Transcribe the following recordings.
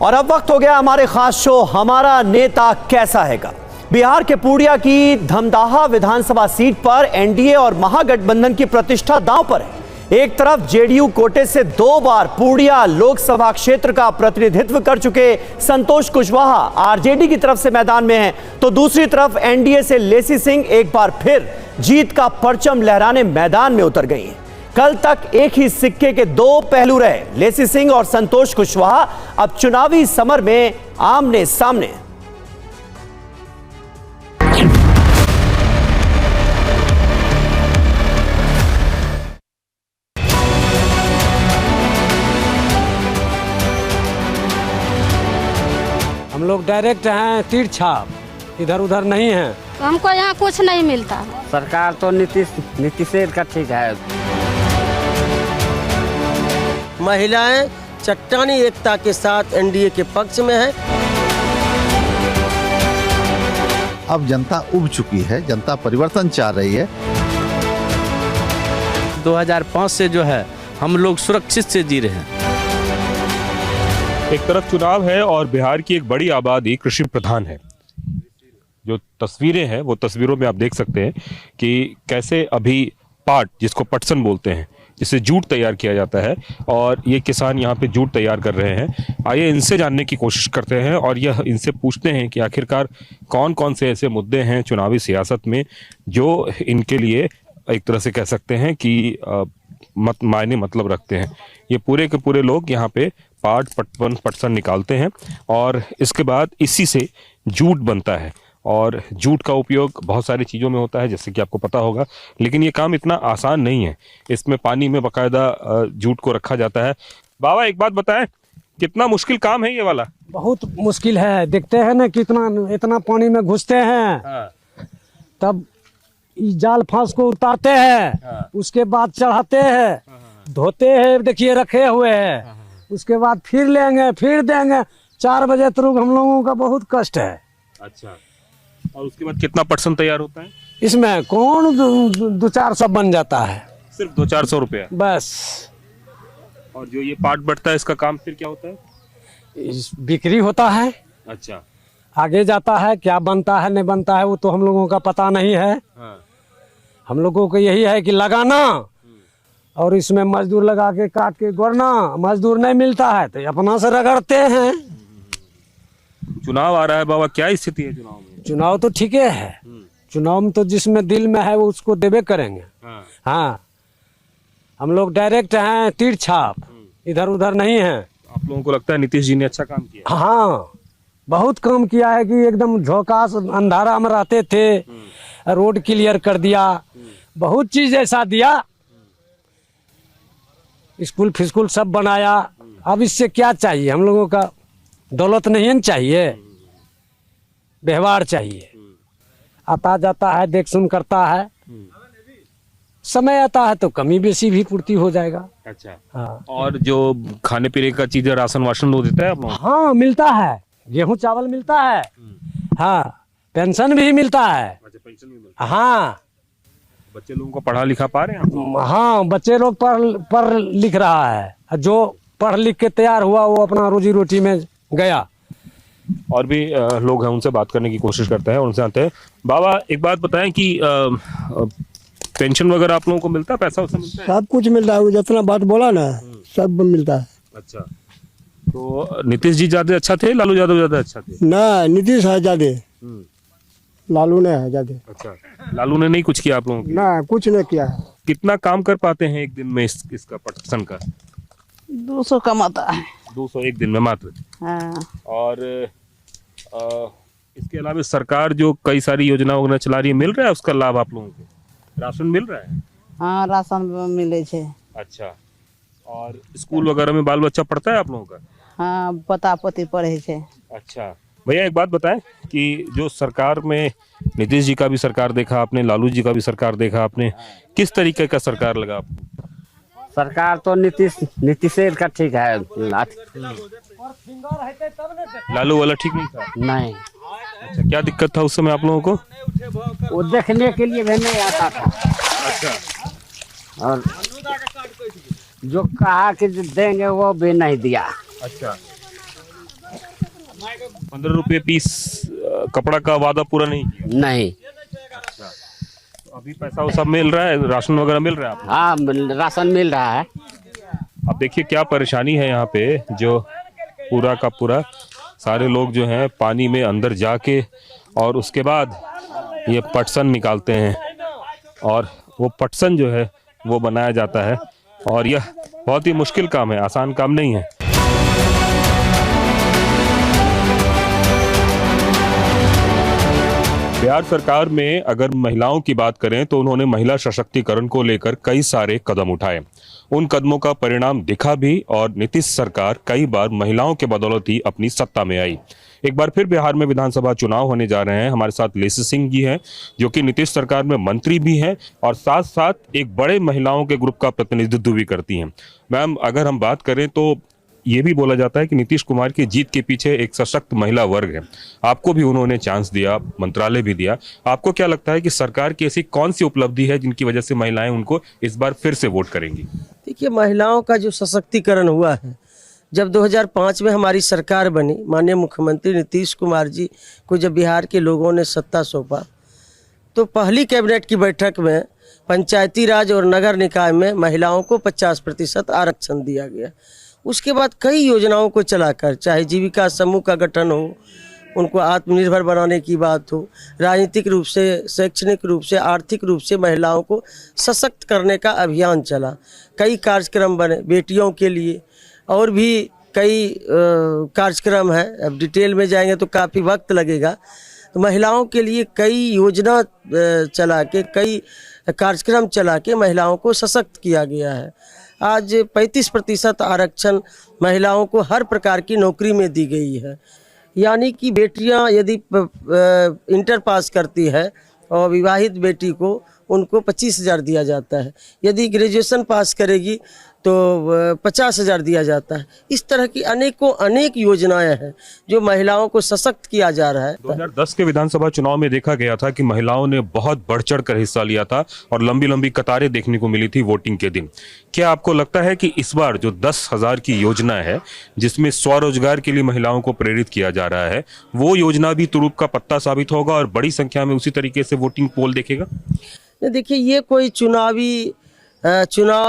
और अब वक्त हो गया हमारे खास शो हमारा नेता कैसा है का। बिहार के पूर्णिया की धमदाहा विधानसभा सीट पर एनडीए और महागठबंधन की प्रतिष्ठा दांव पर है। एक तरफ जेडीयू कोटे से 2 बार पूर्णिया लोकसभा क्षेत्र का प्रतिनिधित्व कर चुके संतोष कुशवाहा आरजेडी की तरफ से मैदान में हैं, तो दूसरी तरफ एनडीए से लेसी सिंह एक बार फिर जीत का परचम लहराने मैदान में उतर गई हैं। कल तक एक ही सिक्के के 2 पहलू रहे, लेसी सिंह और संतोष कुशवाहा अब चुनावी समर में आमने सामने। हम लोग डायरेक्ट हैं, तीर छाप, इधर उधर नहीं है। तो हमको यहाँ कुछ नहीं मिलता। सरकार तो नीतीश का ठीक है। महिलाएं चट्टानी एकता के साथ एनडीए के पक्ष में है। अब जनता उब चुकी है, जनता परिवर्तन चाह रही है। 2005 से जो है हम लोग सुरक्षित से जी रहे हैं। एक तरफ चुनाव है और बिहार की एक बड़ी आबादी कृषि प्रधान है। जो तस्वीरें हैं वो तस्वीरों में आप देख सकते हैं कि कैसे अभी पाट, जिसको पटसन बोलते हैं, जिससे जूट तैयार किया जाता है, और ये किसान यहाँ पे जूट तैयार कर रहे हैं। आइए इनसे जानने की कोशिश करते हैं और यह इनसे पूछते हैं कि आखिरकार कौन कौन से ऐसे मुद्दे हैं चुनावी सियासत में जो इनके लिए एक तरह से कह सकते हैं कि मायने मतलब रखते हैं। ये पूरे के पूरे लोग यहाँ पे पाट पटसन निकालते हैं और इसके बाद इसी से जूट बनता है, और जूट का उपयोग बहुत सारी चीज़ों में होता है जैसे कि आपको पता होगा, लेकिन ये काम इतना आसान नहीं है। इसमें पानी में बाकायदा जूट को रखा जाता है। बाबा एक बात बताएं, कितना मुश्किल काम है ये वाला? बहुत मुश्किल है। देखते हैं ना कितना इतना पानी में घुसते हैं। हाँ। तब जाल फांस को उतारते हैं। हाँ। उसके बाद चढ़ाते हैं। धोते हैं, देखिए रखे हुए हैं। उसके बाद फिर लेंगे, फिर देंगे। 4 बजे तक हम लोगों का बहुत कष्ट है। अच्छा, और उसके बाद कितना परसेंट तैयार होता है? इसमें कौन 200-400 बन जाता है, सिर्फ 200-400 रुपया बस। और जो ये पाट बढ़ता है इसका काम फिर क्या होता है? बिक्री होता है। अच्छा, आगे जाता है, क्या बनता है नहीं बनता है वो तो हम लोगों का पता नहीं है। हाँ। हम लोगों को यही है कि लगाना और इसमें मजदूर लगा के काट के गोरना। मजदूर नहीं मिलता है तो अपना से रगड़ते हैं। चुनाव आ रहा है बाबा, क्या स्थिति है चुनाव में? चुनाव तो ठीक है। चुनाव में तो जिसमें दिल में है वो उसको देवे करेंगे। हाँ, हम लोग डायरेक्ट हैं, तीर छाप, इधर उधर नहीं है। आप लोगों को लगता है नीतीश जी ने अच्छा काम किया? हाँ, बहुत काम किया है कि एकदम झोंकास अंधारा में रहते थे, रोड क्लियर कर दिया, बहुत चीज ऐसा दिया, स्कूल फिस्कूल सब बनाया। अब इससे क्या चाहिए हम लोगों का? दौलत नहीं न चाहिए, व्यवहार चाहिए। आता जाता है, देख सुन करता है, समय आता है तो कमी बेसी भी पूर्ति हो जाएगा। अच्छा। हाँ। और जो खाने पीने का चीज है, राशन वाशन वो देता है आप लोगों को? हाँ, मिलता है, गेहूं चावल मिलता है। हाँ, पेंशन भी मिलता है। अच्छा, पेंशन भी मिलता है। हाँ। बच्चे लोगों को पढ़ा लिखा पा रहे हैं? हाँ, बच्चे लोग पढ़ लिख रहा है। जो पढ़ लिख के तैयार हुआ वो अपना रोजी रोटी में गया। और भी लोग हैं, उनसे बात करने की कोशिश करते हैं, उनसे आते हैं। बाबा एक बात बताएं कि पेंशन वगैरह आप लोगों को मिलता है? पैसा वैसा मिलता है? सब कुछ मिलता है, वो जितना बात बोला ना सब मिलता है। अच्छा, तो नीतीश जी ज्यादा अच्छा थे, लालू यादव ज्यादा अच्छा थे? ना, नीतीश है ज्यादा, लालू ने है ज्यादा। अच्छा, लालू ने नहीं कुछ किया आप लोगों को? ना, कुछ नहीं किया है। कितना काम कर पाते हैं एक दिन में इसका पटसन का? 200 कमाता है। 200 एक दिन में मात्र? हाँ। और इसके अलावा सरकार जो कई सारी योजना वगैरह चला रही है, मिल रहा है उसका लाभ आप लोगों को? राशन मिल रहा है? हाँ, राशन मिले छे। अच्छा, और स्कूल वगैरह में बाल बच्चा पढ़ता है आप लोगों का? हाँ, पता पति पढ़े छे। अच्छा भैया, एक बात बताएं कि जो सरकार में नीतीश जी का भी सरकार देखा आपने, लालू जी का भी सरकार देखा आपने, किस तरीके का सरकार लगा आपको? सरकार तो नीतीश का ठीक है। लालू वाला ठीक नहीं था? नहीं। अच्छा, क्या दिक्कत था उस समय आप लोगों को? वो देखने के लिए भी नहीं आता था। अच्छा। और जो कहा कि देंगे वो भी नहीं दिया। अच्छा, ₹15 पीस कपड़ा का वादा पूरा नहीं किया। नहीं। अभी पैसा वो सब मिल रहा है, राशन वगैरह मिल रहा है आपको? हाँ, राशन मिल रहा है। अब देखिए क्या परेशानी है यहाँ पे, जो पूरा का पूरा सारे लोग जो हैं पानी में अंदर जाके और उसके बाद ये पटसन निकालते हैं और वो पटसन जो है वो बनाया जाता है और यह बहुत ही मुश्किल काम है, आसान काम नहीं है। बिहार सरकार में अगर महिलाओं की बात करें तो उन्होंने महिला सशक्तिकरण को लेकर कई सारे कदम उठाए। उन कदमों का परिणाम दिखा भी और नीतीश सरकार कई बार महिलाओं के बदौलत ही अपनी सत्ता में आई। एक बार फिर बिहार में विधानसभा चुनाव होने जा रहे हैं। हमारे साथ लेसी सिंह जी हैं जो कि नीतीश सरकार में मंत्री भी हैं और साथ साथ एक बड़े महिलाओं के ग्रुप का प्रतिनिधित्व भी करती हैं। मैम, अगर हम बात करें तो ये भी बोला जाता है कि नीतीश कुमार की जीत के पीछे एक सशक्त महिला वर्ग है। आपको भी उन्होंने चांस दिया, मंत्रालय भी दिया। आपको क्या लगता है कि सरकार की ऐसी कौन सी उपलब्धि है जिनकी वजह से महिलाएं उनको इस बार फिर से वोट करेंगी? देखिए, महिलाओं का जो सशक्तिकरण हुआ है, जब 2005 में हमारी सरकार बनी, माननीय मुख्यमंत्री नीतीश कुमार जी को जब बिहार के लोगों ने सत्ता सौंपा तो पहली कैबिनेट की बैठक में पंचायती राज और नगर निकाय में महिलाओं को 50% आरक्षण दिया गया। उसके बाद कई योजनाओं को चलाकर, चाहे जीविका समूह का गठन हो, उनको आत्मनिर्भर बनाने की बात हो, राजनीतिक रूप से, शैक्षणिक रूप से, आर्थिक रूप से महिलाओं को सशक्त करने का अभियान चला। कई कार्यक्रम बने बेटियों के लिए और भी कई कार्यक्रम हैं। अब डिटेल में जाएंगे तो काफ़ी वक्त लगेगा। तो महिलाओं के लिए कई योजना चला के, कई कार्यक्रम चला के महिलाओं को सशक्त किया गया है। आज 35% आरक्षण महिलाओं को हर प्रकार की नौकरी में दी गई है। यानी कि बेटियां यदि इंटर पास करती है और विवाहित बेटी को उनको 25,000 दिया जाता है। यदि ग्रेजुएशन पास करेगी तो 50,000 दिया जाता है। इस तरह की अनेक योजनाएं हैं जो महिलाओं को सशक्त किया जा रहा है। 2010 के विधानसभा चुनाव में देखा गया था कि महिलाओं ने बहुत बढ़ चढ़ कर हिस्सा लिया था और लंबी लंबी कतारें देखने को मिली थी वोटिंग के दिन। क्या आपको लगता है कि इस बार जो 10,000 की योजना है जिसमें स्वरोजगार के लिए महिलाओं को प्रेरित किया जा रहा है, वो योजना भी तुरुप का पत्ता साबित होगा और बड़ी संख्या में उसी तरीके से वोटिंग पोल देखेगा? देखिए, ये कोई चुनाव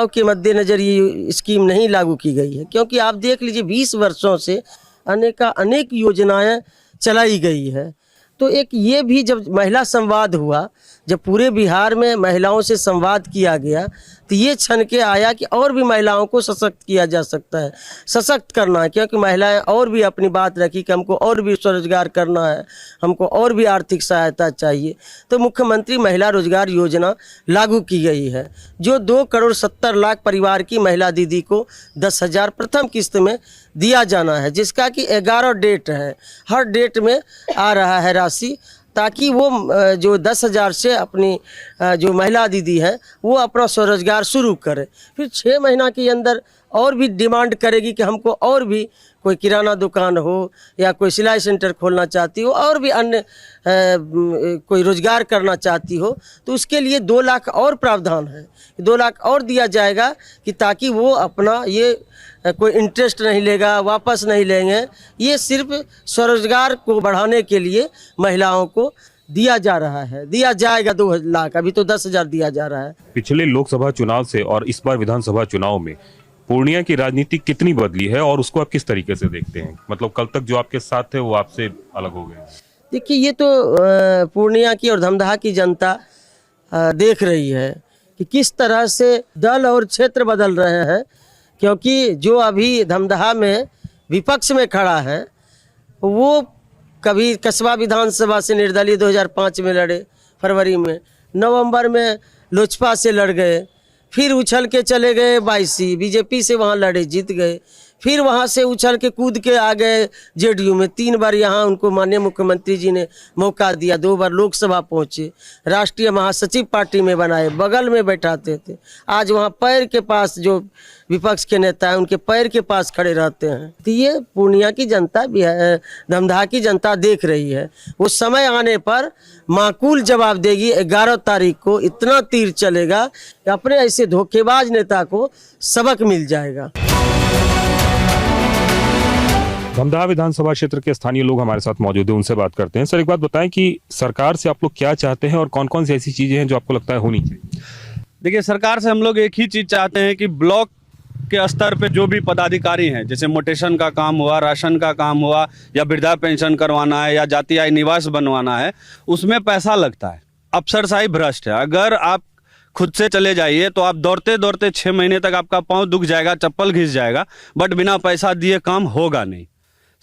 के मद्देनजर ये स्कीम नहीं लागू की गई है, क्योंकि आप देख लीजिए 20 वर्षों से अनेक योजनाएं चलाई गई है। तो एक ये भी जब महिला संवाद हुआ, जब पूरे बिहार में महिलाओं से संवाद किया गया तो ये छन के आया कि और भी महिलाओं को सशक्त किया जा सकता है, सशक्त करना है। क्योंकि महिलाएं और भी अपनी बात रखी कि हमको और भी स्वरोजगार करना है, हमको और भी आर्थिक सहायता चाहिए। तो मुख्यमंत्री महिला रोजगार योजना लागू की गई है, जो 2,70,00,000 परिवार की महिला दीदी को 10,000 प्रथम किस्त में दिया जाना है, जिसका कि 11 डेट है। हर डेट में आ रहा है राशि, ताकि वो जो 10,000 से अपनी जो महिला दीदी है वो अपना स्वरोजगार शुरू करे। फिर 6 महीना के अंदर और भी डिमांड करेगी कि हमको और भी कोई किराना दुकान हो या कोई सिलाई सेंटर खोलना चाहती हो और भी अन्य कोई रोजगार करना चाहती हो, तो उसके लिए 2 लाख और प्रावधान है। 2 लाख और दिया जाएगा कि ताकि वो अपना ये कोई इंटरेस्ट नहीं लेगा, वापस नहीं लेंगे। ये सिर्फ स्वरोजगार को बढ़ाने के लिए महिलाओं को दिया जा रहा है, दिया जाएगा 2 लाख। अभी तो 10,000 दिया जा रहा है। पिछले लोकसभा चुनाव से और इस बार विधानसभा चुनाव में पूर्णिया की राजनीति कितनी बदली है और उसको आप किस तरीके से देखते हैं? मतलब कल तक जो आपके साथ थे वो आपसे अलग हो गए। देखिए, ये तो पूर्णिया की और धमदाहा की जनता देख रही है कि किस तरह से दल और क्षेत्र बदल रहे हैं। क्योंकि जो अभी धमदाहा में विपक्ष में खड़ा है वो कभी कसबा विधानसभा से निर्दलीय 2005 में लड़े, फरवरी में, नवंबर में लोजपा से लड़ गए, फिर उछल के चले गए 22 बीजेपी से वहाँ लड़े, जीत गए, फिर वहाँ से उछल के कूद के आ गए जेडीयू में। 3 बार यहाँ उनको माननीय मुख्यमंत्री जी ने मौका दिया, 2 बार लोकसभा पहुँचे, राष्ट्रीय महासचिव पार्टी में बनाए, बगल में बैठाते थे। आज वहाँ पैर के पास जो विपक्ष के नेता हैं उनके पैर के पास खड़े रहते हैं। तो ये पूर्णिया की जनता भी है, धमदाहा की जनता देख रही है। वो समय आने पर माकूल जवाब देगी। 11 तारीख को इतना तीर चलेगा कि अपने ऐसे धोखेबाज नेता को सबक मिल जाएगा। धमदाहा विधानसभा क्षेत्र के स्थानीय लोग हमारे साथ मौजूद हैं, उनसे बात करते हैं। सर, एक बात बताएं कि सरकार से आप लोग क्या चाहते हैं और कौन कौन सी ऐसी चीजें हैं जो आपको लगता है होनी चाहिए? देखिए, सरकार से हम लोग एक ही चीज़ चाहते हैं कि ब्लॉक के स्तर पे जो भी पदाधिकारी हैं, जैसे मोटेशन का काम हुआ, राशन का काम हुआ, या वृद्धा पेंशन करवाना है, या जाति आय निवास बनवाना है, उसमें पैसा लगता है। अफसरशाही भ्रष्ट है। अगर आप खुद से चले जाइए तो आप दौड़ते दौड़ते 6 महीने तक आपका पाँव दुख जाएगा, चप्पल घिस जाएगा, बट बिना पैसा दिए काम होगा नहीं।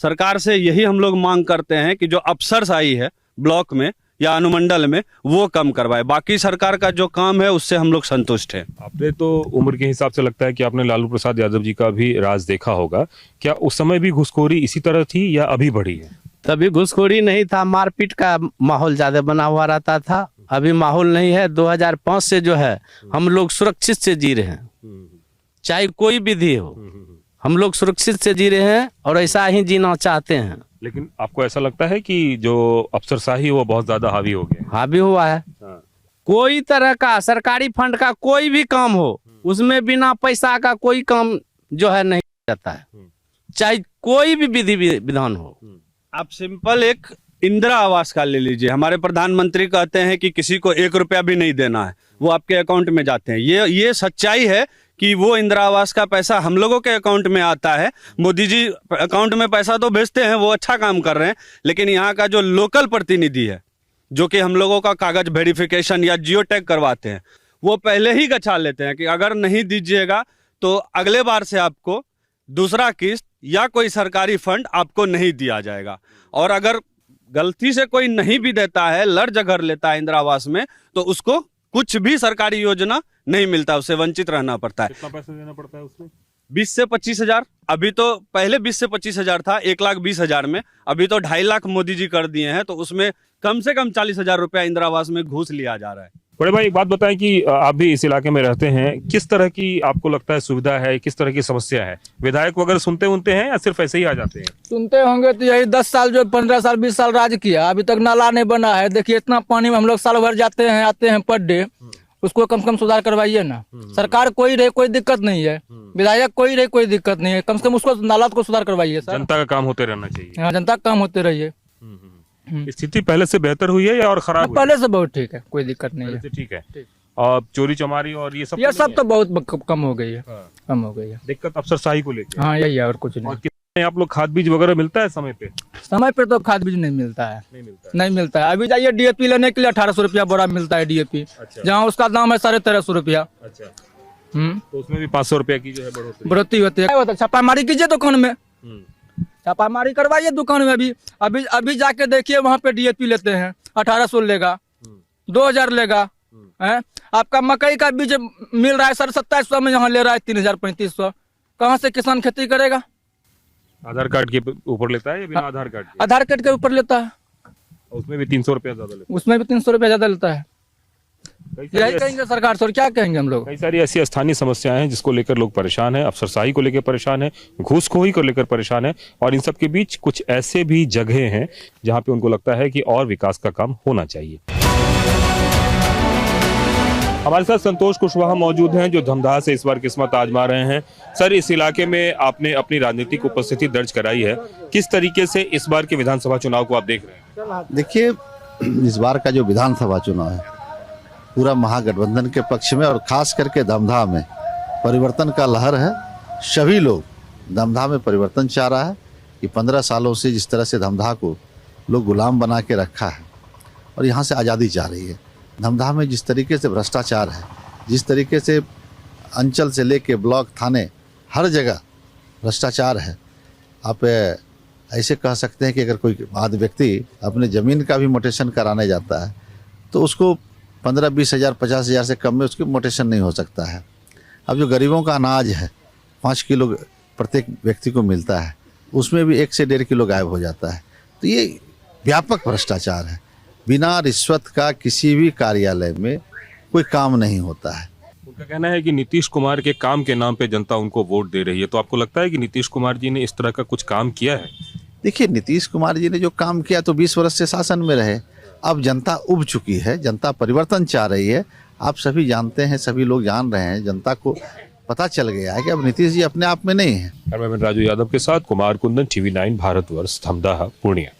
सरकार से यही हम लोग मांग करते हैं कि जो अफसरशाही है ब्लॉक में या अनुमंडल में, वो कम करवाए। बाकी सरकार का जो काम है उससे हम लोग संतुष्ट हैं। आपने तो उम्र के हिसाब से लगता है कि आपने लालू प्रसाद यादव जी का भी राज देखा होगा। क्या उस समय भी घुसखोरी इसी तरह थी या अभी बढ़ी है? तभी घुसखोरी नहीं था, मारपीट का माहौल ज्यादा बना हुआ रहता था। अभी माहौल नहीं है। 2005 से जो है हम लोग सुरक्षित से जी रहे हैं, चाहे कोई विधि हो, हम लोग सुरक्षित से जी रहे हैं और ऐसा ही जीना चाहते हैं। लेकिन आपको ऐसा लगता है कि जो अफसरशाही वो बहुत ज्यादा हावी हो गया? हावी हुआ है। कोई तरह का सरकारी फंड का कोई भी काम हो, उसमें बिना पैसा का कोई काम जो है नहीं जाता है, चाहे कोई भी विधि विधान हो। आप सिंपल एक इंदिरा आवास का ले लीजिए। हमारे प्रधानमंत्री कहते हैं कि किसी को 1 रुपया भी नहीं देना है, वो आपके अकाउंट में जाते हैं। ये सच्चाई है कि वो इंदिरा आवास का पैसा हम लोगों के अकाउंट में आता है। मोदी जी अकाउंट में पैसा तो भेजते हैं, वो अच्छा काम कर रहे हैं, लेकिन यहाँ का जो लोकल प्रतिनिधि है, जो कि हम लोगों का कागज वेरिफिकेशन या जियो टैग करवाते हैं, वो पहले ही गछा लेते हैं कि अगर नहीं दीजिएगा तो अगले बार से आपको दूसरा किस्त या कोई सरकारी फंड आपको नहीं दिया जाएगा। और अगर गलती से कोई नहीं भी देता है, लड़ झगड़ लेता है इंदिरा आवास में, तो उसको कुछ भी सरकारी योजना नहीं मिलता, उससे वंचित रहना पड़ता है। कितना पैसा देना पड़ता है उसमें? 20 से 25 हजार। अभी तो पहले 20 से 25 हजार था, 1,20,000 में। अभी तो 2.5 लाख मोदी जी कर दिए हैं, तो उसमें कम से कम 40,000 रुपया इंदिरा आवास में घूस लिया जा रहा है। बड़े भाई, एक बात बताएं कि आप भी इस इलाके में रहते हैं, किस तरह की आपको लगता है सुविधा है, किस तरह की समस्या है? विधायक वगैरह सुनते हैं या सिर्फ ऐसे ही आ जाते हैं? सुनते होंगे तो यही 10 साल जो 15 साल 20 साल राज किया, अभी तक नाला नहीं बना है। देखिए, इतना पानी में हम लोग साल भर जाते हैं आते हैं पर डे, उसको कम से कम सुधार करवाइए ना। सरकार कोई रहे कोई दिक्कत नहीं है, विधायक कोई रहे कोई दिक्कत नहीं है, कम से कम उसको नाला को सुधार करवाइए सर। जनता का काम होते रहना चाहिए। हाँ, जनता का काम होते रहिए। स्थिति पहले से बेहतर हुई है या और खराब हुई? पहले से बहुत ठीक है, कोई दिक्कत नहीं है। ठीक है। और चोरी चमारी और ये सब तो बहुत कम हो गई है। कम हो गई है दिक्कत अफसरशाही को लेकर। हाँ, यही है और कुछ नहीं। और कितने आप लोग खाद बीज वगैरह मिलता है समय पे? समय पे तो खाद बीज नहीं मिलता है, नहीं मिलता है। अभी जाइए डीएपी लेने के लिए 1800 रुपया बोरा मिलता है डीएपी, जहाँ उसका दाम है 1350 रुपया। अच्छा। तो उसमें भी 500 रुपया की जो है बढ़ोतरी होती है। छापामारी कीजिए दुकान में, छापामारी करवाइए दुकान में। अभी जाके देखिए, वहाँ पे डीएपी लेते हैं 1800 लेगा, 2000 लेगा है। आपका मकई का बीज मिल रहा है 2700 में, यहाँ ले रहा है 3000-3500। कहाँ से किसान खेती करेगा? आधार कार्ड के ऊपर लेता है या बिना आधार कार्ड के? आधार कार्ड के ऊपर लेता है, उसमें भी 300 रुपया ज्यादा लेता है। उसमें भी 300 रुपया ज्यादा लेता है। यही कहेंगे सरकार से, और क्या कहेंगे हम लोग? कई सारी ऐसी स्थानीय समस्याएं हैं जिसको लेकर लोग परेशान हैं, अफसरशाही को लेकर परेशान है, घूसखोरी को लेकर परेशान है, और इन सब के बीच कुछ ऐसे भी जगह हैं जहां पे उनको लगता है कि और विकास का काम होना चाहिए। हमारे साथ संतोष कुशवाहा मौजूद हैं, जो धमदाहा से इस बार किस्मत आजमा रहे हैं। सर, इस इलाके में आपने अपनी राजनीतिक उपस्थिति दर्ज कराई है, किस तरीके से इस बार के विधानसभा चुनाव को आप देख रहे हैं? देखिए, इस बार का जो विधानसभा चुनाव है पूरा महागठबंधन के पक्ष में, और खास करके धमदाहा में परिवर्तन का लहर है। सभी लोग धमदाहा में परिवर्तन चाह रहा है कि 15 सालों से जिस तरह से धमदाहा को लोग गुलाम बना के रखा है और यहाँ से आज़ादी चाह रही है। धमदाहा में जिस तरीके से भ्रष्टाचार है, जिस तरीके से अंचल से लेके ब्लॉक थाने हर जगह भ्रष्टाचार है। आप ऐसे कह सकते हैं कि अगर कोई आदि व्यक्ति अपने ज़मीन का भी मोटेशन कराने जाता है तो उसको 15-20 हज़ार 50 हज़ार से कम में उसकी मोटेशन नहीं हो सकता है। अब जो गरीबों का अनाज है 5 किलो प्रत्येक व्यक्ति को मिलता है, उसमें भी 1 से 1.5 किलो गायब हो जाता है। तो ये व्यापक भ्रष्टाचार है। बिना रिश्वत का किसी भी कार्यालय में कोई काम नहीं होता है। उनका कहना है कि नीतीश कुमार के काम के नाम पे जनता उनको वोट दे रही है, तो आपको लगता है कि नीतीश कुमार जी ने इस तरह का कुछ काम किया है? देखिए, नीतीश कुमार जी ने जो काम किया तो 20 वर्ष से शासन में रहे। अब जनता उब चुकी है, जनता परिवर्तन चाह रही है। आप सभी जानते हैं, सभी लोग जान रहे हैं, जनता को पता चल गया है कि अब नीतीश जी अपने आप में नहीं है। कैमरामैन राजू यादव के साथ कुमार कुंदन, TV9 भारतवर्ष, धमदाहा, पूर्णिया।